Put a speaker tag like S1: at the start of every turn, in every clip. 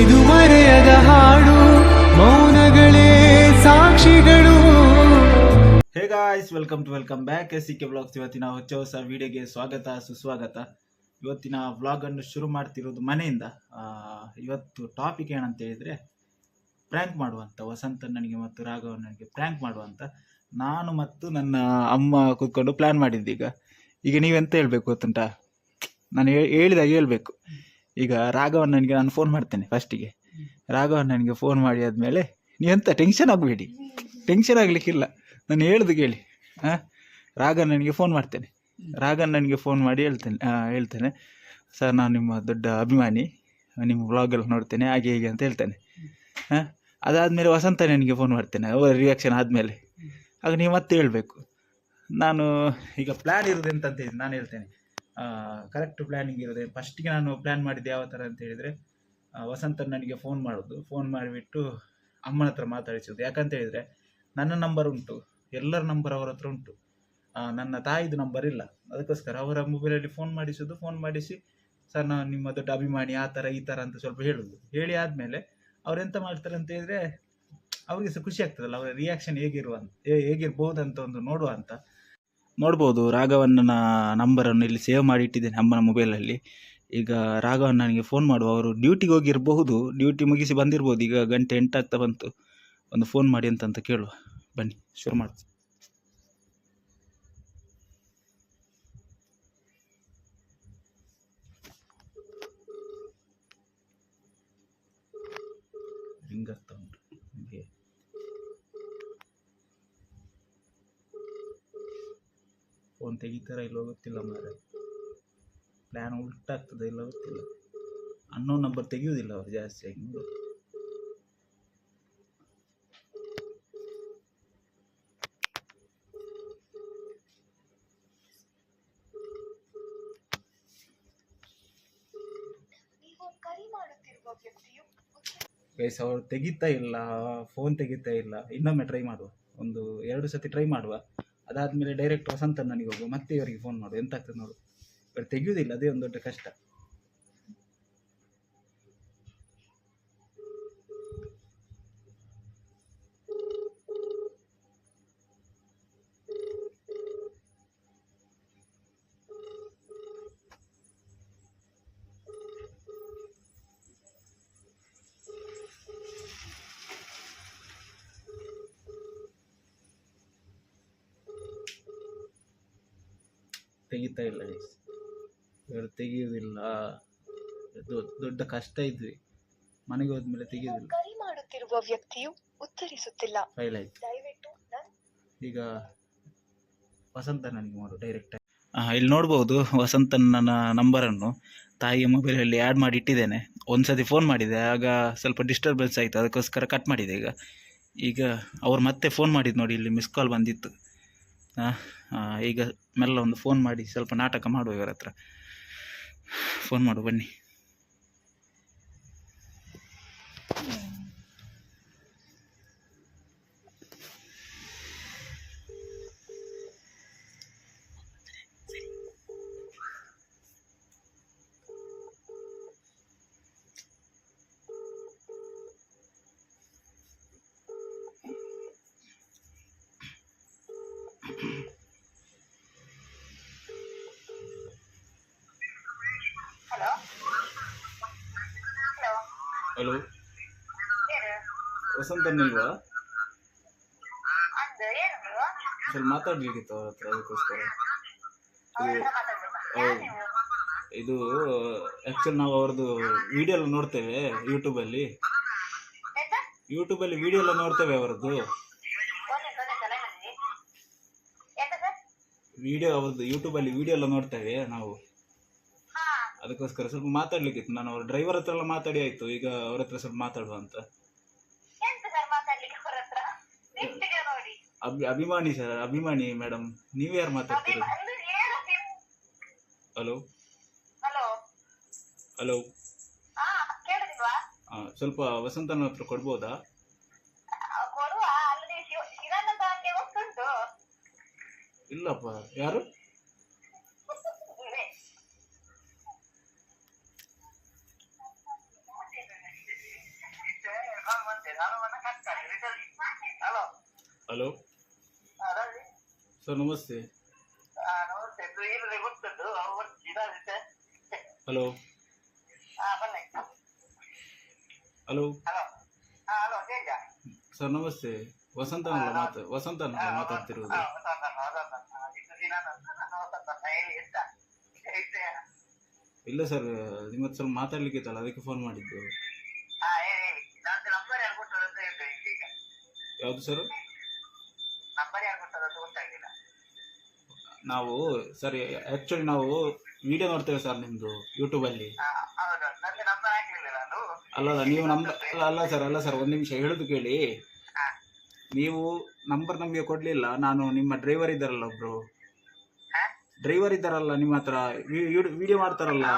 S1: ಇದು ಮರೆಯದ ಹಾಡು, ಮೌನಗಳೇ ಸಾಕ್ಷಿಗಳು.
S2: Hey guys, welcome back SCK vlogs. ಇವತ್ತಿನ ಹೊಸ ವಿಡಿಯೋಗೆ ಸ್ವಾಗತ ಸುಸ್ವಾಗತ. ಇವತ್ತಿನ ವ್ಲಾಗ್ ಅನ್ನು ಶುರು ಮಾಡ್ತಿರೋದು ಮನೆಯಿಂದ. ಇವತ್ತು ಟಾಪಿಕ್ ಏನಂತ ಹೇಳಿದ್ರೆ ಪ್ರ್ಯಾಂಕ್ ಮಾಡುವಂತ. ವಸಂತಣ್ಣನಿಗೆ ಮತ್ತು ರಾಘವಣ್ಣನಿಗೆ ಪ್ರ್ಯಾಂಕ್ ಮಾಡುವಂತ ನಾನು ಮತ್ತು ನನ್ನ ಅಮ್ಮ ಕೂತ್ಕೊಂಡು ಪ್ಲಾನ್ ಮಾಡಿದ್ದೆ. ಈಗ ನೀವೆಂತ ಹೇಳ್ಬೇಕು ಗೊತ್ತುಂಟಾ? ನಾನು ಹೇಳಿದಾಗ ಹೇಳ್ಬೇಕು. ಈಗ ರಾಘವಣ್ಣನಿಗೆ ನಾನು ಫೋನ್ ಮಾಡ್ತೇನೆ. ಫಸ್ಟಿಗೆ ರಾಘವಣ್ಣನಿಗೆ ಫೋನ್ ಮಾಡಿ ಆದಮೇಲೆ ನೀವೆಂತ ಟೆನ್ಷನ್ ಆಗಬೇಡಿ, ಟೆನ್ಷನ್ ಆಗಲಿಕ್ಕಿಲ್ಲ, ನಾನು ಹೇಳ್ದು ಕೇಳಿ. ರಾಘವಣ್ಣನಿಗೆ ಫೋನ್ ಮಾಡ್ತೇನೆ. ರಾಘವಣ್ಣನಿಗೆ ಫೋನ್ ಮಾಡಿ ಹೇಳ್ತೇನೆ ಸರ್, ನಾನು ನಿಮ್ಮ ದೊಡ್ಡ ಅಭಿಮಾನಿ, ನಿಮ್ಮ ವ್ಲಾಗೆಲ್ಲ ನೋಡ್ತೇನೆ, ಹಾಗೆ ಹೀಗೆ ಅಂತ ಹೇಳ್ತೇನೆ. ಅದಾದಮೇಲೆ ವಸಂತಣ್ಣನಿಗೆ ಫೋನ್ ಮಾಡ್ತೇನೆ, ಅವರ ರಿಯಾಕ್ಷನ್ ಆದಮೇಲೆ. ಆಗ ನೀವು ಮತ್ತೆ ಹೇಳಬೇಕು. ನಾನು ಈಗ ಪ್ಲ್ಯಾನ್ ಇರೋದು ಎಂತಂತ ಹೇಳಿ ನಾನು ಹೇಳ್ತೇನೆ. ಕರೆಕ್ಟ್ ಪ್ಲ್ಯಾನಿಂಗ್ ಇರೋದೆ. ಫಸ್ಟಿಗೆ ನಾನು ಪ್ಲ್ಯಾನ್ ಮಾಡಿದ್ದೆ ಯಾವ ಥರ ಅಂತ ಹೇಳಿದರೆ, ವಸಂತಣ್ಣನಿಗೆ ಫೋನ್ ಮಾಡೋದು, ಫೋನ್ ಮಾಡಿಬಿಟ್ಟು ಅಮ್ಮನ ಹತ್ರ ಮಾತಾಡಿಸೋದು. ಯಾಕಂತ ಹೇಳಿದರೆ ನನ್ನ ನಂಬರ್ ಉಂಟು, ಎಲ್ಲರ ನಂಬರ್ ಅವರ ಹತ್ರ ಉಂಟು, ನನ್ನ ತಾಯಿದು ನಂಬರ್ ಇಲ್ಲ. ಅದಕ್ಕೋಸ್ಕರ ಅವರ ಮೊಬೈಲಲ್ಲಿ ಫೋನ್ ಮಾಡಿಸೋದು. ಫೋನ್ ಮಾಡಿಸಿ ಸರ್, ನಾನು ನಿಮ್ಮ ದೊಡ್ಡ ಅಭಿಮಾನಿ, ಆ ಥರ ಈ ಥರ ಅಂತ ಸ್ವಲ್ಪ ಹೇಳೋದು. ಹೇಳಿ ಆದಮೇಲೆ ಅವ್ರು ಎಂತ ಮಾಡ್ತಾರೆ ಅಂತ ಹೇಳಿದರೆ, ಅವ್ರಿಗೆ ಸಹ ಖುಷಿ ಆಗ್ತದಲ್ಲ, ಅವರ ರಿಯಾಕ್ಷನ್ ಹೇಗಿರ್ಬೋದಂತ ಒಂದು ನೋಡುವ ಅಂತ. ನೋಡ್ಬೋದು, ರಾಘವಣ್ಣನ ನಂಬರನ್ನು ಇಲ್ಲಿ ಸೇವ್ ಮಾಡಿ ಇಟ್ಟಿದ್ದೇನೆ ಅಮ್ಮನ ಮೊಬೈಲಲ್ಲಿ. ಈಗ ರಾಘವಣ್ಣನಿಗೆ ಫೋನ್ ಮಾಡುವ. ಅವರು ಡ್ಯೂಟಿಗೆ ಹೋಗಿರಬಹುದು, ಡ್ಯೂಟಿ ಮುಗಿಸಿ ಬಂದಿರ್ಬೋದು. ಈಗ ಗಂಟೆ 8 ಆಗ್ತಾ ಬಂತು. ಒಂದು ಫೋನ್ ಮಾಡಿ ಅಂತ ಕೇಳುವ. ಬನ್ನಿ ಶುರು ಮಾಡ್ತೀನಿ. ಹಿಂಗಾಗ್ತಾ ಉಂಟು ನಿಮಗೆ. ಫೋನ್ ತೆಗಿತಾರ ಇಲ್ಲ ಗೊತ್ತಿಲ್ಲ ಮಾರೆ. ಪ್ಲ್ಯಾನ್ ಉಲ್ಟಾಗ್ತದೆ ಇಲ್ಲ ಗೊತ್ತಿಲ್ಲ. ಅನ್ನೋನ್ ನಂಬರ್ ತೆಗಿಯೋದಿಲ್ಲ ಅವರು ಜಾಸ್ತಿ ಆಗಿ. ಗೈಸ್, ಅವರು ತೆಗಿತಾ ಇಲ್ಲ, ಫೋನ್ ತೆಗಿತಾ ಇಲ್ಲ. ಇನ್ನೊಮ್ಮೆ ಟ್ರೈ ಮಾಡುವ, ಒಂದು 2 ಸತಿ ಟ್ರೈ ಮಾಡುವ. ಅದಾದಮೇಲೆ ಡೈರೆಕ್ಟ್ ವಸಂತಣ್ಣನಿಗೆ ಹೋಗುವ, ಮತ್ತೆ ಇವರಿಗೆ ಫೋನ್ ಮಾಡುವ. ಎಂತ ಆಗ್ತದೆ ನೋಡು. ಇವರು ತೆಗಿಯೋದಿಲ್ಲ, ಅದೇ ಒಂದು ದೊಡ್ಡ ಕಷ್ಟ. ತೆಗಿತಾ ಇಲ್ಲ ಗೈಸ್, ಇವರು ತೆಗಿಯೋದಿಲ್ಲ. ದೊಡ್ಡ ಕಷ್ಟ ಇದ್ವಿ. ಮನೆಗೆ ಹೋದ್ಮೇಲೆ ತೆಗಿಯೋದಿಲ್ಲ.
S3: ಕರೆ ಮಾಡುತ್ತಿರುವ ವ್ಯಕ್ತಿಯು ಉತ್ತರಿಸುತ್ತಿಲ್ಲ.
S2: ಫೈಲ್ ಆಯ್ತು. ಈಗ ವಸಂತಣ್ಣನಿಗೆ ಮಾಡು ಡೈರೆಕ್ಟ್. ಇಲ್ಲಿ ನೋಡ್ಬೋದು, ವಸಂತಣ್ಣನ ನಂಬರನ್ನು ತಾಯಿಯ ಮೊಬೈಲಲ್ಲಿ ಆ್ಯಡ್ ಮಾಡಿ ಇಟ್ಟಿದ್ದೇನೆ. ಒಂದು ಸತಿ ಫೋನ್ ಮಾಡಿದೆ, ಆಗ ಸ್ವಲ್ಪ ಡಿಸ್ಟರ್ಬೆನ್ಸ್ ಆಯಿತು, ಅದಕ್ಕೋಸ್ಕರ ಕಟ್ ಮಾಡಿದೆ. ಈಗ ಅವ್ರು ಮತ್ತೆ ಫೋನ್ ಮಾಡಿದ್ದು ನೋಡಿ, ಇಲ್ಲಿ ಮಿಸ್ ಕಾಲ್ ಬಂದಿತ್ತು. ಈಗ ಮೆಲ್ಲ ಒಂದು ಫೋನ್ ಮಾಡಿ ಸ್ವಲ್ಪ ನಾಟಕ ಮಾಡುವ. ಇವರ ಹತ್ರ ಫೋನ್ ಮಾಡು, ಬನ್ನಿ. ಹಲೋ, ವಸಂತಣ್ಣಿಲ್ವಾ? ಸ್ವಲ್ಪ ಮಾತಾಡ್ಲಿಕ್ಕಿತ್ತು ಅವ್ರ ಹತ್ರ, ಅದಕ್ಕೋಸ್ಕರ. ಇದು ಆ್ಯಕ್ಚುಲಿ ನಾವು ಅವ್ರದ್ದು ವಿಡಿಯೋ ಎಲ್ಲ ನೋಡ್ತೇವೆ ಯೂಟ್ಯೂಬಲ್ಲಿ ವಿಡಿಯೋ ಎಲ್ಲ ನೋಡ್ತೇವೆ ಅವರದ್ದು ಯೂಟ್ಯೂಬಲ್ಲಿ ವಿಡಿಯೋ ಎಲ್ಲ ನೋಡ್ತೇವೆ ನಾವು. ಅದಕ್ಕೋಸ್ಕರ ಸ್ವಲ್ಪ ಮಾತಾಡ್ಲಿಕ್ಕಿತ್ತು. ನಾನು ಅವ್ರ ಡ್ರೈವರ್ ಹತ್ರ ಎಲ್ಲ ಮಾತಾಡಿ ಆಯ್ತು. ಈಗ ಅವ್ರ ಹತ್ರ ಸ್ವಲ್ಪ ಮಾತಾಡುವ ಅಂತ. ಅಭಿಮಾನಿ ಸರ್, ಅಭಿಮಾನಿ ಮೇಡಮ್. ನೀವು ಯಾರು ಮಾತಾಡ್ತೀರಿ? ಹಲೋ ಹಲೋ, ಸ್ವಲ್ಪ ವಸಂತನ ಹತ್ರ ಕೊಡ್ಬೋದಾ? ಇಲ್ಲಪ್ಪ, ಯಾರು? ಹಲೋ ಸರ್, ನಮಸ್ತೆ. ಹಲೋ ಹಲೋ ಸರ್, ನಮಸ್ತೆ. ವಸಂತ ಮಾತಾಡ್ತಿರೋದು. ಇಲ್ಲ ಸರ್, ನಿಮ್ಮ ಹತ್ರ ಸ್ವಲ್ಪ ಮಾತಾಡ್ಲಿಕ್ಕೆ ಇತ್ತಲ್ಲ, ಅದಕ್ಕೆ ಫೋನ್ ಮಾಡಿದ್ದು. ಯಾವುದು ಸರ್? ನಾವು ಸರ್ ಆಕ್ಚುಲಿ ನಾವು ವಿಡಿಯೋ ನೋಡ್ತೇವೆ ಸರ್ ನಿಮ್ದು ಯೂಟ್ಯೂಬಲ್ಲಿ. ಅಲ್ಲ ಸರ್, ಒಂದು ನಿಮಿಷ ಹೇಳುದು ಕೇಳಿ. ನೀವು ನಂಬರ್ ನಮಗೆ ಕೊಡ್ಲಿಲ್ಲ. ನಾನು ನಿಮ್ಮ ಡ್ರೈವರ್ ಇದ್ದಾರಲ್ಲ, ಒಬ್ರು ಡ್ರೈವರ್ ಇದ್ದಾರಲ್ಲ ನಿಮ್ಮ ಹತ್ರ ವಿಡಿಯೋ ಮಾಡ್ತಾರಲ್ಲ,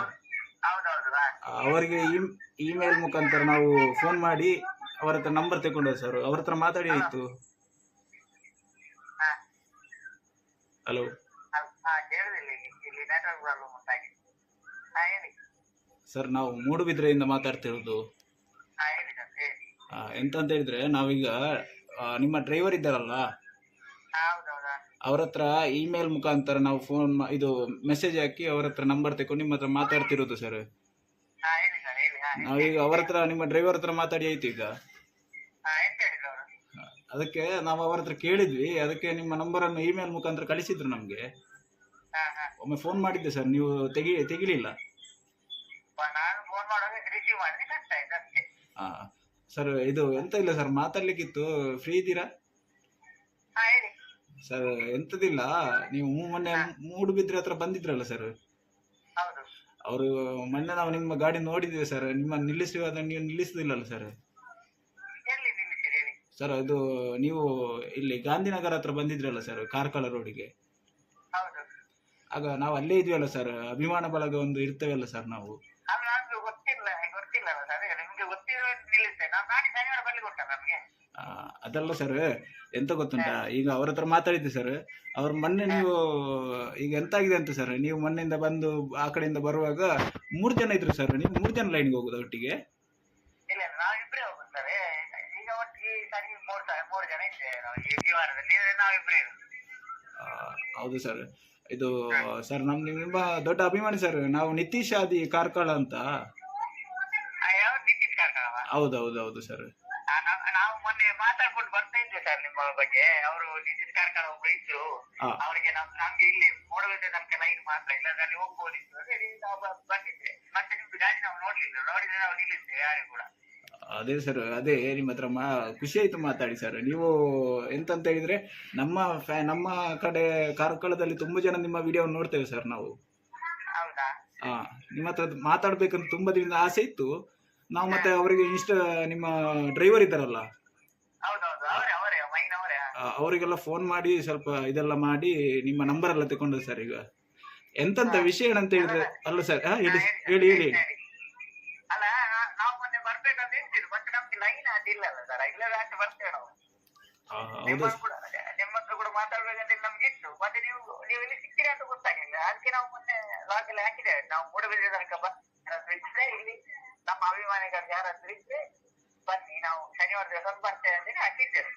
S2: ಅವರಿಗೆ ಇಮೇಲ್ ಮುಖಾಂತರ ನಾವು ಫೋನ್ ಮಾಡಿ ಅವರ ಹತ್ರ ನಂಬರ್ ತಗೊಂಡು ಸರ್, ಅವ್ರ ಹತ್ರ ಮಾತಾಡಿ ಆಯ್ತು. ಹಲೋ ಸರ್, ನಾವು ಮೂಡುಬಿದ್ರೆಯಿಂದ ಮಾತಾಡ್ತಿರೋದು. ಎಂತ ಅಂತ ಹೇಳಿದ್ರೆ, ನಾವೀಗ ನಿಮ್ಮ ಡ್ರೈವರ್ ಇದ್ದಾರಲ್ಲ, ಅವ್ರ ಹತ್ರ ಇಮೇಲ್ ಮುಖಾಂತರ ನಾವು ಇದು ಮೆಸೇಜ್ ಹಾಕಿ ಅವ್ರ ಹತ್ರ ನಂಬರ್ ತಗೊಂಡು ನಿಮ್ಮ ಹತ್ರ ಮಾತಾಡ್ತಿರೋದು ಸರ್. ನಾವೀಗ ಅವ್ರ ಹತ್ರ, ನಿಮ್ಮ ಡ್ರೈವರ್ ಹತ್ರ ಮಾತಾಡಿ ಆಯ್ತು. ಈಗ ಅದಕ್ಕೆ ನಾವು ಅವ್ರ ಹತ್ರ ಕೇಳಿದ್ವಿ, ಅದಕ್ಕೆ ನಿಮ್ಮ ನಂಬರನ್ನು ಇಮೇಲ್ ಮುಖಾಂತರ ಕಳಿಸಿದ್ರು ನಮಗೆ. ಒಮ್ಮೆ ಫೋನ್ ಮಾಡಿದ್ದೆ ಸರ್, ನೀವು ತೆಗಿಲಿಲ್ಲ. ಸರ್, ಇದು ಎಂತ ಇಲ್ಲ ಸರ್, ಮಾತಾಡ್ಲಿಕ್ಕಿತ್ತು. ಫ್ರೀ ಇದ್ದೀರಾ ಸರ್? ಎಂತದಿಲ್ಲ, ನೀವು ಮೊನ್ನೆ ಮೂಡುಬಿದ್ರೆ ಹತ್ರ ಬಂದಿದ್ರಲ್ಲ ಸರ್, ಅವರು ಮೊನ್ನೆ ನಾವು ನಿಮ್ಮ ಗಾಡಿ ನೋಡಿದ್ವಿ ಸರ್. ನಿಮ್ಮ ನಿಲ್ಲಿಸುವಾಗ ನೀವು ನಿಲ್ಲಿಸುದಿಲ್ಲಲ್ಲ ಸರ್? ಸರ್, ಅದು ನೀವು ಇಲ್ಲಿ ಗಾಂಧಿನಗರ ಹತ್ರ ಬಂದಿದ್ರಲ್ಲ ಸರ್, ಕಾರ್ಕಳ ರೋಡಿಗೆ. ಆಗ ನಾವು ಅಲ್ಲೇ ಇದ್ವಲ್ಲ ಸರ್, ಅಭಿಮಾನ ಬಳಗ ಒಂದು ಇರ್ತೇವಲ್ಲ ಸರ್ ನಾವು. ಅದಲ್ಲ ಸರ್, ಎಂತ ಗೊತ್ತುಂಟ, ಈಗ ಅವ್ರ ಹತ್ರ ಮಾತಾಡಿದ್ದೆ ಸರ್. ಅವ್ರ ಮೊನ್ನೆ ನೀವು ಈಗ ಎಂತ ಆಗಿದೆ ಅಂತ ಸರ್, ನೀವು ಮೊನ್ನೆಯಿಂದ ಬಂದು ಆ ಕಡೆಯಿಂದ ಬರುವಾಗ 3 ಜನ ಇದ್ರು ಸರ್. ನೀವು 3 ಜನ ಲೈನ್ಗೆ ಹೋಗುದು ಒಟ್ಟಿಗೆ? ಹೌದು ಸರ್. ಇದು ಸರ್, ನಿಮ್ಮ ದೊಡ್ಡ ಅಭಿಮಾನಿ ಸರ್. ನಾವು ನಿತೀಶ್ ಆದಿ ಕಾರ್ಕಳ ಅಂತ. ಹೌದೌದು ಸರ್.
S4: ನಾವು ಮೊನ್ನೆ ಮಾತಾಡ್ಕೊಂಡು ಬರ್ತಾ ಇದ್ದೆ ಸರ್ ನಿಮ್ಮ ಬಗ್ಗೆ. ಅವರು ನಿತೀಶ್ ಕಾರ್ಕಳ ಒಬ್ರು ಇದ್ರು, ಅವರಿಗೆ ನಮ್ಗೆ ಇಲ್ಲಿ ಮೂಡುಬಿದ್ರೆ ತನಕ ಲೈನ್ ಮಾತ್ರ, ಇಲ್ಲದಲ್ಲಿ ಹೋಗ್ಬೋದಿತ್ತು. ನಾವು ಬಂದಿದ್ದೆ, ಮತ್ತೆ ನಿಮ್ದು ಗಾಡಿ ನಾವು ನೋಡಿದ್ರೆ ನಾವು ನಿಲ್ಲಿಸ್ತೇವೆ ಯಾರು ಕೂಡ.
S2: ಅದೇ ಸರ್, ಅದೇ ನಿಮ್ಮ ಹತ್ರ ಖುಷಿ ಆಯ್ತು ಮಾತಾಡಿ ಸರ್. ನೀವು ಎಂತಂತ ಹೇಳಿದ್ರೆ, ನಮ್ಮ ಕಡೆ ಕಾರ್ಕಳದಲ್ಲಿ ತುಂಬಾ ಜನ ನಿಮ್ಮ ವಿಡಿಯೋ ನೋಡ್ತೇವೆ ಸರ್ ನಾವು. ನಿಮ್ಮ ಹತ್ರ ಮಾತಾಡ್ಬೇಕಂತ ತುಂಬಾ ದಿನದ ಆಸೆ ಇತ್ತು ನಾವು. ಮತ್ತೆ ಅವರಿಗೆ ನಿಮ್ಮ ಡ್ರೈವರ್ ಇದ್ದಾರಲ್ಲ, ಅವರಿಗೆಲ್ಲ ಫೋನ್ ಮಾಡಿ ಸ್ವಲ್ಪ ಇದೆಲ್ಲ ಮಾಡಿ ನಿಮ್ಮ ನಂಬರ್ ಎಲ್ಲ ತಗೊಂಡು ಸರ್. ಈಗ ಎಂತಂತ ವಿಷಯ ಏನಂತ ಹೇಳಿದ್ರೆ, ಅಲ್ಲ ಸರ್, ಹೇಳಿ.
S4: ಅಲ್ಲ, ನಾವು ಮೊನ್ನೆ ಬರ್ಬೇಕಂತ ಹೇಳ್ತಿದ್ರು, ಮತ್ತೆ ನಮ್ಗೆ ಲೈನ್ ಅದಿಲ್ಲಲ್ಲ ಸರ್. ಇಲ್ಲದ ಆಚೆ ಬರ್ತೇವೆ ನಾವು. ನಿಮ್ಮ ಹತ್ರ ಕೂಡ ಮಾತಾಡ್ಬೇಕಂತ ನಮ್ಗೆ ಇತ್ತು. ಮತ್ತೆ ನೀವು ಇಲ್ಲಿ ಸಿಕ್ತೀರಿ ಅಂತ ಗೊತ್ತಾಗಿಲ್ಲ. ಅದಕ್ಕೆ ನಾವು ಮೊನ್ನೆ ಲಾಗ್ ಎಲ್ಲ ಹಾಕಿದ್ದೇವೆ. ನಾವು ಮೂಡುಬಿದ್ರೆ ತನಕ ಇದ್ರೆ ಇಲ್ಲಿ ನಮ್ಮ ಅಭಿಮಾನಿಗಳು ಯಾರಾದ್ರೂ ಇದ್ರೆ ಬನ್ನಿ, ನಾವು ಶನಿವಾರ ದಿವಸ ಬರ್ತೇವೆ ಅಂತ ಹಾಕಿದ್ದೇವೆ.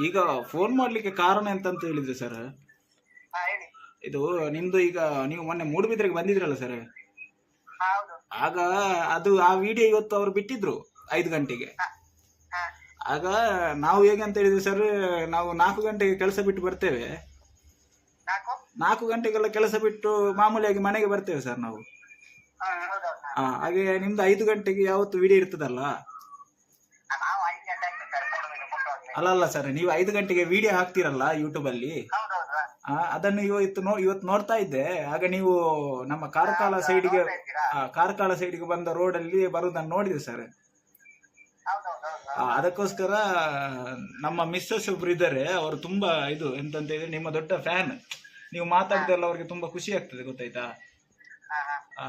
S2: ಈಗ ಫೋನ್ ಮಾಡ್ಲಿಕ್ಕೆ ಕಾರಣ ಎಂತಂತ ಹೇಳಿದ್ರೆ ಸರ್,
S4: ಹೇಳಿ.
S2: ಇದು ನಿಮ್ದು ಈಗ ನೀವು ಮೊನ್ನೆ ಮೂಡುಬಿದ್ರೆಗೆ ಬಂದಿದ್ರಲ್ಲ ಸರ್, ಆಗ ಆ ವಿಡಿಯೋ ಇವತ್ತು ಅವ್ರು ಬಿಟ್ಟಿದ್ರು 5 ಗಂಟೆಗೆ. ಆಗ ನಾವು ಹೇಗೆ ಅಂತ ಹೇಳಿದ್ವಿ ಸರ್, ನಾವು 4 ಗಂಟೆಗೆ ಕೆಲಸ ಬಿಟ್ಟು ಬರ್ತೇವೆ. 4 ಗಂಟೆಗೆಲ್ಲ ಕೆಲಸ ಬಿಟ್ಟು ಮಾಮೂಲಿಯಾಗಿ ಮನೆಗೆ ಬರ್ತೇವೆ ಸರ್ ನಾವು. ಹಾಗೆ ನಿಮ್ದು 5 ಗಂಟೆಗೆ ಯಾವತ್ತು ವಿಡಿಯೋ ಇರ್ತದಲ್ಲ? ಅಲ್ಲ ಸರ್, ನೀವು 5 ಗಂಟೆಗೆ ವಿಡಿಯೋ ಹಾಕ್ತಿರಲ್ಲ ಯೂಟ್ಯೂಬ್ ಅಲ್ಲಿ, ಅದನ್ನು ಇವತ್ತು ನೋಡ್ತಾ ಇದ್ದೆ. ಆಗ ನೀವು ನಮ್ಮ ಕಾರ್ಕಳ ಸೈಡಿಗೆ ಬಂದ ರೋಡ್ ಅಲ್ಲಿ ಬರುವುದನ್ನು ನೋಡಿದೆ ಸರ್. ಅದಕ್ಕೋಸ್ಕರ ನಮ್ಮ ಮಿಸ್ಸಸ್ ಒಬ್ರು ಇದ್ದಾರೆ, ಅವರು ತುಂಬಾ ಇದು ಎಂತಂತ ಹೇಳಿದ್ರೆ ನಿಮ್ಮ ದೊಡ್ಡ ಫ್ಯಾನ್. ನೀವು ಮಾತಾಡಿದೆಲ್ಲ ಅವ್ರಿಗೆ ತುಂಬಾ ಖುಷಿ ಆಗ್ತದೆ, ಗೊತ್ತಾಯ್ತಾ?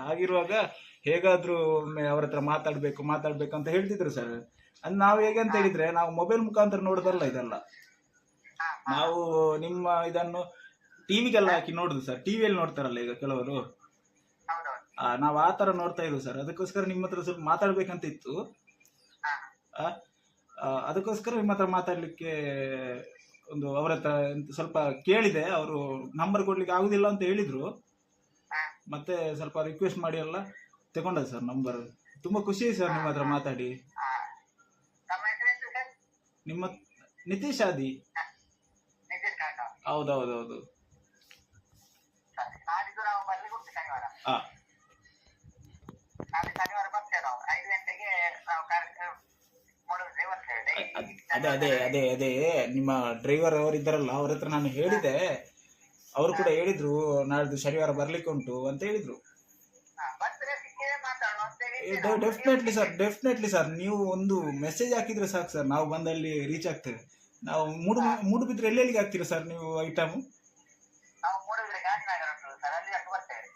S2: ಹಾಗಿರುವಾಗ ಹೇಗಾದ್ರೂ ಅವ್ರ ಹತ್ರ ಮಾತಾಡ್ಬೇಕು ಅಂತ ಹೇಳ್ತಿದ್ರು ಸರ್. ಅದು ನಾವು ಹೇಗೆ ಅಂತ ಹೇಳಿದ್ರೆ, ನಾವು ಮೊಬೈಲ್ ಮುಖಾಂತರ ನೋಡೋದಲ್ಲ ಇದೆಲ್ಲ. ನಾವು ನಿಮ್ಮ ಇದನ್ನು ಟಿವಿಗೆಲ್ಲ ಹಾಕಿ ನೋಡುದು ಸರ್. ಟಿವಿಯಲ್ಲಿ ನೋಡ್ತಾರಲ್ಲ ಈಗ ಕೆಲವರು, ನಾವು ಆ ತರ ನೋಡ್ತಾ ಇರೋದು ಸರ್. ಅದಕ್ಕೋಸ್ಕರ ನಿಮ್ಮ ಹತ್ರ ಸ್ವಲ್ಪ ಮಾತಾಡ್ಬೇಕಂತ ಇತ್ತು. ಅದಕ್ಕೋಸ್ಕರ ನಿಮ್ಮ ಹತ್ರ ಮಾತಾಡಲಿಕ್ಕೆ ಒಂದು ಅವ್ರ ಹತ್ರ ಸ್ವಲ್ಪ ಕೇಳಿದೆ. ಅವರು ನಂಬರ್ ಕೊಡ್ಲಿಕ್ಕೆ ಆಗುದಿಲ್ಲ ಅಂತ ಹೇಳಿದ್ರು. ಮತ್ತೆ ಸ್ವಲ್ಪ ರಿಕ್ವೆಸ್ಟ್ ಮಾಡಿ ಎಲ್ಲ ತಗೊಂಡದ್ದು ಸರ್ ನಂಬರ್. ತುಂಬಾ ಖುಷಿ ಸರ್ ನಿಮ್ಮ ಹತ್ರ ಮಾತಾಡಿ.
S4: ನಮ್ಮ ಹೆಸರು ಸರ್
S2: ನಿಮ್ಮ ನಿತೀಶ್ ಆದಿ.
S4: ನಿತೀಶ್ ಕಾಕ.
S2: ಹೌದೌದೌದು.
S4: ಸರಿ, ನಾಡಿದ್ದು ನಾವು ಬರ್ಲಿಕ್ಕೆ ಉಂಟು ಶನಿವಾರ.
S2: ಹಾ
S4: ನಾಳೆ ಶನಿವಾರ ಬರ್ತೇವೆ ನಾವು 5 ಗಂಟೆಗೆ ನಾವು ಮೂಡುಬಿದ್ರೆ ಬರ್ತೇವೆ.
S2: ಅದೇ ಅದೇ ಅದೇ ಅದೇ ನಿಮ್ಮ ಡ್ರೈವರ್ ಅವರು ಇದ್ದಾರಲ್ಲ ಅವ್ರ ಹತ್ರ ನಾನು ಹೇಳಿದೆ. ಅವರು ಕೂಡ ಹೇಳಿದ್ರು ನಾಳ್ದು ಶನಿವಾರ ಬರ್ಲಿಕ್ಕೆ ಉಂಟು ಅಂತ ಹೇಳಿದ್ರು.
S4: ಬರ್ತಾರೆ, ಸಿಕ್ಕೇ ಮಾತಾಡುವ ಅಂತ ಹೇಳಿ.
S2: ಡೆಫಿನೆಟ್ಲಿ ಸರ್ ನೀವು ಒಂದು ಮೆಸೇಜ್ ಹಾಕಿದ್ರೆ ಸಾಕು ಸರ್, ನಾವು ಬಂದಲ್ಲಿ ರೀಚ್ ಆಗ್ತೇವೆ. ನಾವು ಮೂಡುಬಿದ್ರೆ ಎಲ್ಲೆಲ್ಲಿಗೆ ಹಾಕ್ತೀರಾ ಸರ್ ನೀವು ಐಟಮ್?
S4: ನಾವು ಮೂಡುಬಿದ್ರೆ ಗಾಂಧಿನಗರ ಉಂಟು ಸರ್, ಅಲ್ಲಿ ಅಷ್ಟು ಬರ್ತೇವೆ.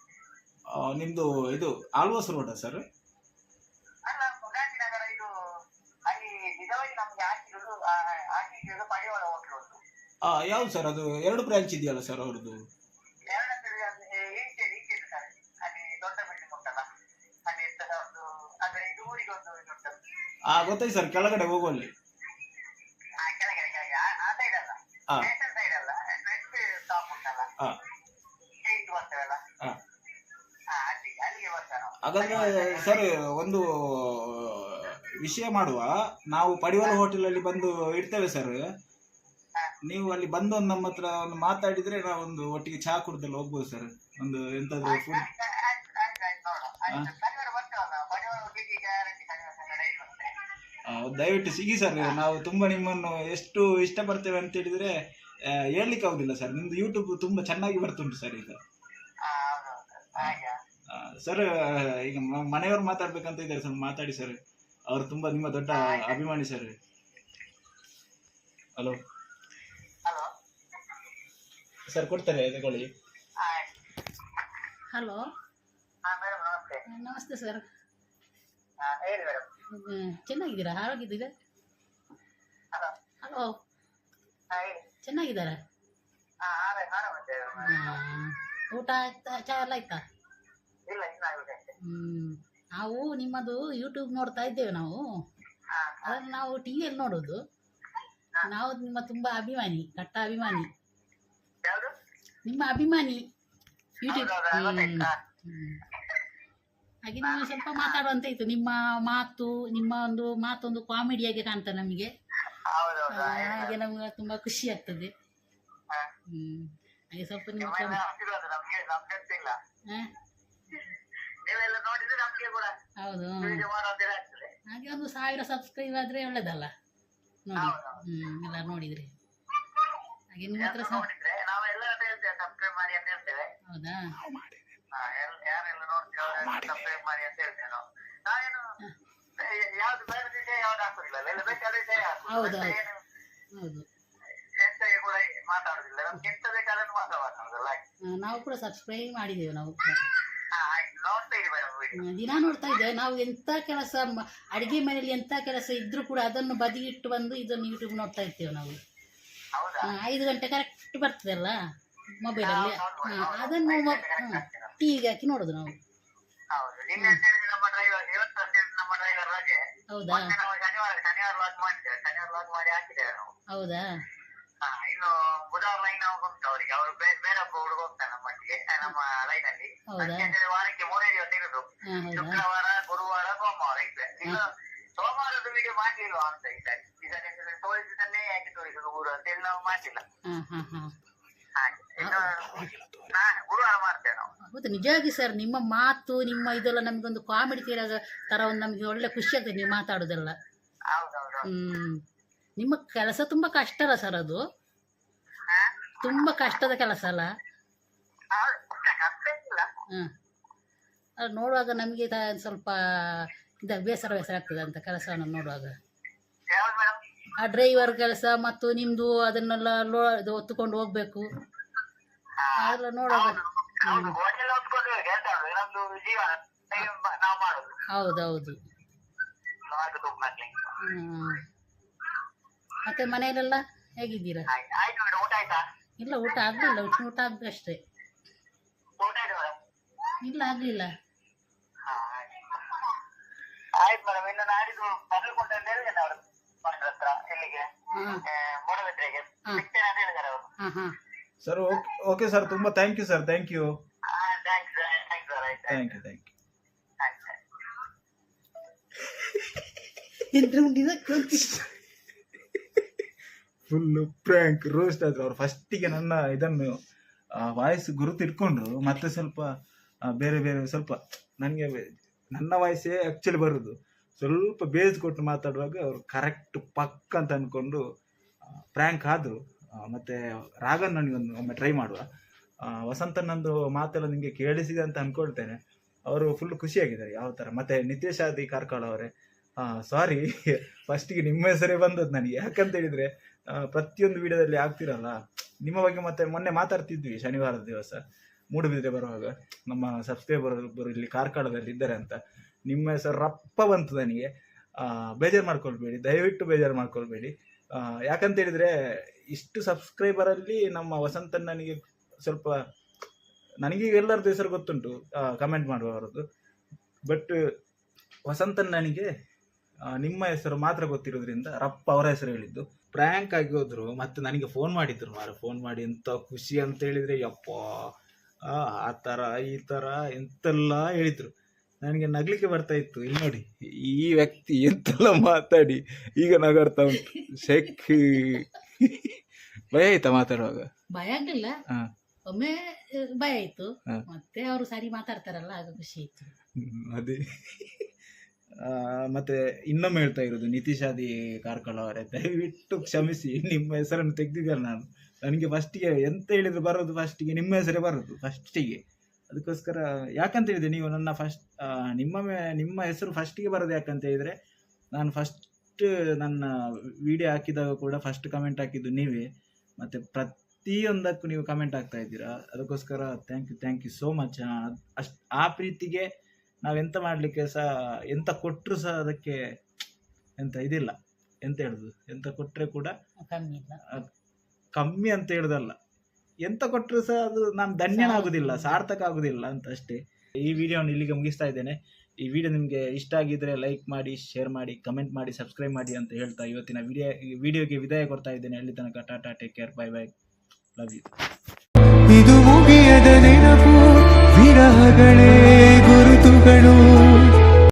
S2: ನಿಮ್ದು ಇದು ಆಳ್ವಾಸ್ ರೋಡಾ ಸರ್?
S4: ಅಲ್ಲ, ಗಾಂಧಿನಗರ ಇದು ಅಲ್ಲಿ ನಿಜವಾಗಿ ನಮ್ಗೆ ಹಾಕಿರೋದು ಪಡಿವಾಳ ಹೋಟ್ಲು ಉಂಟು.
S2: ಯಾವ್ದು ಸರ್ ಅದು? 2 ಬ್ರಾಂಚ್ ಇದೆಯಲ್ಲ ಸರ್ ಅವ್ರದ್ದು?
S4: ಈಚೆ ಸರ್, ಅಲ್ಲಿ ದೊಡ್ಡ ಬಿಲ್ಡಿಂಗ್ ಉಂಟಲ್ಲ, ಅಲ್ಲಿ ಒಂದು ಅದ್ರ ಇದು ಊರಿಗೆ ಒಂದು ಇದು ಉಂಟು.
S2: ಗೊತ್ತಾಯ್ತು ಸರ್, ಕೆಳಗಡೆ ಹೋಗುವಲ್ಲಿ.
S4: ಕೆಳಗೆ ಆ ಸೈಡ್ ಅಲ್ಲ, ಸ್ಟೇಷನ್ ಸೈಡ್ ಅಲ್ಲ, ನೆಕ್ಸ್ಟ್ ಸ್ಟಾಪ್ ಉಂಟಲ್ಲ, ಇದು ಬರ್ತೇವಲ್ಲ, ಅಲ್ಲಿಗೆ ಬರ್ತೇವೆ ನಾವು.
S2: ಹಾಗಾದ್ರೆ ಸರ್ ಒಂದು ವಿಷಯ ಮಾಡುವ, ನಾವು ಪಡಿವಾಳ ಹೋಟೆಲ್ ಅಲ್ಲಿ ಬಂದು ಇಡ್ತೇವೆ ಸರ್. ನೀವು ಅಲ್ಲಿ ಬಂದು ಒಂದು ನಮ್ಮ ಹತ್ರ ಒಂದು ಮಾತಾಡಿದ್ರೆ ನಾವು ಒಂದು ಒಟ್ಟಿಗೆ ಚಹಾ ಕುಡ್ದಲ್ಲಿ ಹೋಗ್ಬೋದು ಸರ್. ಒಂದು ಎಂತಾದ್ರು ಫುಡ್. ದಯವಿಟ್ಟು ಸಿಗಿ ಸರ್. ನಾವು ತುಂಬಾ ನಿಮ್ಮನ್ನು ಎಷ್ಟು ಇಷ್ಟಪಡ್ತೇವೆ ಅಂತ ಹೇಳಿದ್ರೆ ಹೇಳ್ಲಿಕ್ಕೆ ಆಗುದಿಲ್ಲ ಸರ್. ನಿಮ್ದು ಯೂಟ್ಯೂಬ್ ತುಂಬಾ ಚೆನ್ನಾಗಿ ಬರ್ತುಂಟು ಸರ್ ಈಗ. ಸರ್ ಈಗ ಮನೆಯವರು ಮಾತಾಡ್ಬೇಕಂತ ಇದ್ದಾರೆ ಸರ್, ಮಾತಾಡಿ ಸರ್. ಅವರು ತುಂಬಾ ನಿಮ್ಮ ದೊಡ್ಡ ಅಭಿಮಾನಿ ಸರ್. ಹಲೋ ಸರ್, ಕೊಡ್ತಾರೆ ತಗೊಳ್ಳಿ.
S5: ಹಲೋ, ನಮಸ್ತೆ ಸರ್. ಚೆನ್ನಾಗಿದ್ದೀರಾ? ಆರೋಗ್ಯದಿದೆ? ಹಲೋ, ಚೆನ್ನಾಗಿದ್ದಾರಾ? ಊಟ ಆಯ್ತಾ? ಚಾ ಎಲ್ಲ ಆಯ್ತಾ? ನಾವು ನಿಮ್ಮದು ಯೂಟ್ಯೂಬ್ ನೋಡ್ತಾ ಇದ್ದೇವೆ. ನಾವು ಅದನ್ನು ನಾವು ಟಿವಿಯಲ್ಲಿ ನೋಡೋದು. ನಾವು ನಿಮ್ಮ ತುಂಬಾ ಅಭಿಮಾನಿ, ಕಟ್ಟ ಅಭಿಮಾನಿ, ನಿಮ್ಮ ಅಭಿಮಾನಿ ಯೂಟ್ಯೂಬ್. ಹಾಗೆ ನಾವು ಸ್ವಲ್ಪ ಮಾತಾಡುವಂತ ಇತ್ತು. ನಿಮ್ಮ ಮಾತೊಂದು ಕಾಮಿಡಿಯಾಗಿ ಕಾಣ್ತದೆ ನಮಗೆ. ಹಾಗೆ ನಮ್ಗೆ ತುಂಬಾ ಖುಷಿ ಆಗ್ತದೆ. ಹಾಗೆ ಸ್ವಲ್ಪ ನಿಮ್ಮ ಹೌದು. ಹಾಗೆ 1000 ಸಬ್ಸ್ಕ್ರೈಬ್ ಆದ್ರೆ ಒಳ್ಳೇದಲ್ಲ ನೋಡಿ. ಎಲ್ಲ ನೋಡಿದ್ರಿ. ಹಾಗೆ ನಿಮ್ಮ ಹತ್ರ ಹೌದಾ? ಹೌದು ಹೌದು. ನಾವು ಕೂಡ ಸಬ್ಸ್ಕ್ರೈಬ್ ಮಾಡಿದ್ದೇವೆ. ನಾವು ದಿನ ನೋಡ್ತಾ ಇದ್ದೇವೆ. ನಾವು ಎಂತ ಕೆಲಸ, ಅಡಿಗೆ ಮನೆಯಲ್ಲಿ ಎಂತ ಕೆಲಸ ಇದ್ರೂ ಕೂಡ ಅದನ್ನು ಬದಿಗಿಟ್ಟು ಬಂದು ಇದನ್ನು ಯೂಟ್ಯೂಬ್ ನೋಡ್ತಾ ಇರ್ತೇವೆ ನಾವು. 5 ಗಂಟೆ ಕರೆಕ್ಟ್ ಬರ್ತದಲ್ಲ ಮೊಬೈಲಲ್ಲಿ, ಅದನ್ನು ಟಿವಿಗೆ ಹಾಕಿ ನೋಡುದು ನಾವು. ಹೌದಾ? ಹೌದಾ?
S4: ಇನ್ನು ಬುಧವಾರ ಲೈನ್ ಉಂಟು ಅವರಿಗೆ. ಅವರು ಬೇರೊಬ್ಬ ಹುಡುಗ ಹೋಗ್ತಾನೆ ನಮ್ಮೊಟ್ಟಿಗೆ, ನಮ್ಮ ಲೈನ್ ಅಲ್ಲಿ. ವಾರಕ್ಕೆ 3 ದಿವಸ ಇರುದು, ಶುಕ್ರವಾರ, ಗುರುವಾರ, ಸೋಮವಾರ ಇದೆ. ಇನ್ನು ಸೋಮವಾರದ ವಿಡಿಯೋ ಮಾಡ್ಲಿಲ್ವಾ ಅಂತ ಇದ್ದಾರೆ. ಇದನ್ನೇ ತೋರಿಸಿದನ್ನೇ ಯಾಕೆ ತೋರಿಸುದು ಊರು ಅಂತ ಹೇಳಿ ನಾವು ಮಾಡ್ಲಿಲ್ಲ. ಹಾಗೆ ಇನ್ನು ಗುರುವಾರ ಮಾಡ್ತೇವೆ ನಾವು.
S5: ಹೌದು, ನಿಜವಾಗಿ ಸರ್. ನಿಮ್ಮ ಮಾತು, ನಿಮ್ಮ ಇದೆಲ್ಲ ನಮಗೊಂದು ಕಾಮಿಡಿ ತರ ಒಂದು ನಮಗೆ ಒಳ್ಳೆ ಖುಷಿ ಆಗ್ತದೆ ನೀವು ಮಾತಾಡೋದೆಲ್ಲ. ನಿಮ್ಮ ಕೆಲಸ ತುಂಬಾ ಕಷ್ಟ ಅಲ್ಲ ಸರ್? ಅದು ತುಂಬಾ ಕಷ್ಟದ ಕೆಲಸ ಅಲ್ಲ? ಅದು ನೋಡುವಾಗ ನಮಗೆ ಸ್ವಲ್ಪ ಬೇಸರ ಆಗ್ತದೆ ಅಂತ ಕೆಲಸವನ್ನು ನೋಡುವಾಗ. ಆ ಡ್ರೈವರ್ ಕೆಲಸ ಮತ್ತು ನಿಮ್ದು ಅದನ್ನೆಲ್ಲ ಹೊತ್ತುಕೊಂಡು ಹೋಗ್ಬೇಕು, ಅದೆಲ್ಲ ನೋಡುವಾಗ. ಹೌದೌದು. ಮತ್ತೆ ಮನೆಯಲ್ಲೆಲ್ಲ ಹೇಗಿದ್ದೀರಾ? ಇಲ್ಲ, ಊಟ ಆಗ್ಲಿಲ್ಲ. ಊಟ ಆಗ್ಬೇಕಷ್ಟೇ. ಇಲ್ಲ, ಆಗ್ಲಿಲ್ಲ.
S4: ಆಯ್ತು ಮೇಡಮ್. ಇನ್ನು ನಾಡಿದ್ದು ಬರ್ಲಿಕ್ಕೆ ಪಾಯಿಂಟ್ ಹತ್ರ ಇಲ್ಲಿಗೆ
S5: ಹಾ
S4: ಮೂಡಬಿದ್ರೆಗೆ
S5: ಹಾ.
S4: ಸಿಗ್ತೇನೆ ಅಂತ ಹೇಳಿದ್ದಾರೆ ಅವರು.
S5: ಹಾ ಹಾ
S2: ಸರ್ ಓಕೆ ಸರ್, ತುಂಬ thank you sir, thank you
S4: thanks sir, ಆಯ್ತು
S2: ಥ್ಯಾಂಕ್ ಯು ಥ್ಯಾಂಕ್ ಯು.
S5: ಎಂತ ಉಂಟಿದ
S2: ಫುಲ್ಲು ಪ್ರ್ಯಾಂಕ್ ರೋಸ್ಟ್ ಆದ್ರು ಅವ್ರು. ಫಸ್ಟಿಗೆ ನನ್ನ ಇದನ್ನು ವಾಯ್ಸ್ ಗುರುತಿಟ್ಕೊಂಡ್ರು, ಮತ್ತೆ ಸ್ವಲ್ಪ ಬೇರೆ ಬೇರೆ ಸ್ವಲ್ಪ ನನಗೆ ನನ್ನ ವಾಯ್ಸೇ ಆ್ಯಕ್ಚುಲಿ ಬರೋದು, ಸ್ವಲ್ಪ ಬೇಸ್ ಕೊಟ್ಟು ಮಾತಾಡುವಾಗ ಅವರು ಕರೆಕ್ಟ್ ಪಕ್ಕ ಅಂತ ಅಂದ್ಕೊಂಡು ಪ್ರ್ಯಾಂಕ್ ಆದರು. ಮತ್ತು ರಾಗನ್ ನನಗೊಂದು ಒಮ್ಮೆ ಟ್ರೈ ಮಾಡುವ. ವಸಂತನೊಂದು ಮಾತೆಲ್ಲ ನಿಮಗೆ ಕೇಳಿಸಿದೆ ಅಂತ ಅಂದ್ಕೊಳ್ತೇನೆ. ಅವರು ಫುಲ್ ಖುಷಿಯಾಗಿದ್ದಾರೆ ಯಾವ ಥರ. ಮತ್ತು ನಿತೇಶ್ ಆದಿ ಕಾರ್ಕಳ ಅವರೇ, ಸಾರಿ ಫಸ್ಟಿಗೆ ನಿಮ್ಮ ಹೆಸರೇ ಬಂದದ್ದು ನನಗೆ. ಯಾಕಂತ ಹೇಳಿದರೆ ಪ್ರತಿಯೊಂದು ವಿಡಿಯೋದಲ್ಲಿ ಆಗ್ತಿರಲ್ಲ ನಿಮ್ಮ ಬಗ್ಗೆ. ಮತ್ತೆ ಮೊನ್ನೆ ಮಾತಾಡ್ತಿದ್ವಿ ಶನಿವಾರದ ದಿವಸ ಮೂಡುಬಿದ್ರೆ ಬರುವಾಗ, ನಮ್ಮ ಸಬ್ಸ್ಕ್ರೈಬರ್ ಒಬ್ಬರು ಇಲ್ಲಿ ಕಾರ್ಕಳದಲ್ಲಿ ಇದ್ದಾರೆ ಅಂತ. ನಿಮ್ಮ ಹೆಸರು ರಪ್ಪ ಬಂತು ನನಗೆ. ಬೇಜಾರು ಮಾಡ್ಕೊಳ್ಬೇಡಿ, ದಯವಿಟ್ಟು ಬೇಜಾರು ಮಾಡ್ಕೊಳ್ಬೇಡಿ. ಯಾಕಂತ ಹೇಳಿದರೆ ಇಷ್ಟು ಸಬ್ಸ್ಕ್ರೈಬರಲ್ಲಿ ನಮ್ಮ ವಸಂತನ್ ನನಗೆ ಸ್ವಲ್ಪ, ನನಗೀಗ ಎಲ್ಲರದ್ದು ಹೆಸರು ಗೊತ್ತುಂಟು ಕಮೆಂಟ್ ಮಾಡುವವರದ್ದು, ಬಟ್ ವಸಂತನ್ ನನಗೆ ನಿಮ್ಮ ಹೆಸರು ಮಾತ್ರ ಗೊತ್ತಿರೋದ್ರಿಂದ ರಪ್ಪ ಅವರ ಹೆಸರು ಹೇಳಿದ್ದು. ಪ್ರ್ಯಾಂಕ್ ಆಗಿ ಹೋದ್ರು, ಮತ್ತು ನನಗೆ ಫೋನ್ ಮಾಡಿದ್ರು ಮಾರ. ಫೋನ್ ಮಾಡಿ ಎಂಥ ಖುಷಿ ಅಂತ ಹೇಳಿದರೆ, ಯಪ್ಪ ಆ ಥರ ಈ ಥರ ಎಂತೆಲ್ಲ ಹೇಳಿದರು. ನನಗೆ ನಗಲಿಕ್ಕೆ ಬರ್ತಾ ಇತ್ತು. ಇಲ್ಲಿ ನೋಡಿ ಈ ವ್ಯಕ್ತಿ ಎಂತೆಲ್ಲ ಮಾತಾಡಿ ಈಗ ನಗಾಡ್ತಾ ಉಂಟು. ಶೆಕ್ ಭಯ ಆಯ್ತಾ ಮಾತಾಡುವಾಗ?
S5: ಭಯ ಆಗ್ಲಿಲ್ಲ,
S2: ಹಾ.
S5: ಒಮ್ಮೆ ಭಯ ಆಯ್ತು,
S2: ಹಾ.
S5: ಮತ್ತೆ ಅವರು ಸರಿ ಮಾತಾಡ್ತಾರಲ್ಲ ಆಗ ಖುಷಿ ಆಯ್ತು.
S2: ಅದೇ ಮತ್ತೆ ಇನ್ನೊಮ್ಮೆ ಹೇಳ್ತಾ ಇರೋದು, ನಿತೀಶ್ ಆದಿ ಕಾರ್ಕಳ ಅವರೇ, ದಯವಿಟ್ಟು ಕ್ಷಮಿಸಿ, ನಿಮ್ಮ ಹೆಸರನ್ನು ತೆಗೆದಿದ್ದಲ್ಲ ನಾನು. ನನಗೆ ಫಸ್ಟಿಗೆ ಎಂತ ಹೇಳಿದ್ರು ಬರೋದು, ಫಸ್ಟಿಗೆ ನಿಮ್ಮ ಹೆಸರೇ ಬರೋದು ಫಸ್ಟಿಗೆ. ಅದಕ್ಕೋಸ್ಕರ ಯಾಕಂತ ಹೇಳಿದೆ, ನೀವು ನನ್ನ ನಿಮ್ಮ ಹೆಸರು ಫಸ್ಟಿಗೆ ಬರೋದು ಯಾಕಂತ ಹೇಳಿದರೆ, ನಾನು ಫಸ್ಟ್ ನನ್ನ ವಿಡಿಯೋ ಹಾಕಿದಾಗ ಕೂಡ ಫಸ್ಟ್ ಕಮೆಂಟ್ ಹಾಕಿದ್ದು ನೀವೇ, ಮತ್ತು ಪ್ರತಿಯೊಂದಕ್ಕೂ ನೀವು ಕಮೆಂಟ್ ಆಗ್ತಾ ಇದ್ದೀರಾ. ಅದಕ್ಕೋಸ್ಕರ ಥ್ಯಾಂಕ್ ಯು ಸೋ ಮಚ್. ಆ ಪ್ರೀತಿಗೆ ನಾವೆಂತ ಮಾಡಲಿಕ್ಕೆ ಸಹ, ಎಂತ ಕೊಟ್ಟರು ಸಹ ಅದಕ್ಕೆ ಎಂತ ಇದಿಲ್ಲ. ಎಂತ ಹೇಳುದು, ಎಂತ ಕೊಟ್ಟರೆ ಕೂಡ
S5: ಕಮ್ಮಿ ಇಲ್ಲ,
S2: ಕಮ್ಮಿ ಅಂತ ಹೇಳುದಲ್ಲ, ಎಂತ ಕೊಟ್ಟರು ಸಹ ಅದು ನಾನು ಧನ್ಯನಾಗುವುದಿಲ್ಲ, ಸಾರ್ಥಕ ಆಗುವುದಿಲ್ಲ ಅಂತ ಅಷ್ಟೇ. ಈ ವಿಡಿಯೋನ ಇಲ್ಲಿಗೆ ಮುಗಿಸ್ತಾ ಇದ್ದೇನೆ. ಈ ವಿಡಿಯೋ ನಿಮಗೆ ಇಷ್ಟ ಆಗಿದ್ದರೆ ಲೈಕ್ ಮಾಡಿ, ಶೇರ್ ಮಾಡಿ, ಕಮೆಂಟ್ ಮಾಡಿ, ಸಬ್ಸ್ಕ್ರೈಬ್ ಮಾಡಿ ಅಂತ ಹೇಳ್ತಾ ಇವತ್ತಿನ ವಿಡಿಯೋಗೆ ವಿದಾಯ ಕೊಡ್ತಾ ಇದ್ದೇನೆ. ಅಲ್ಲಿ ತನಕ tata, take care, bye bye, love you.
S1: ಇದು ಮುಗಿಯದ ನೆನಪು, ವಿರಹಗಳೇ ಗುರುತುಗಳು.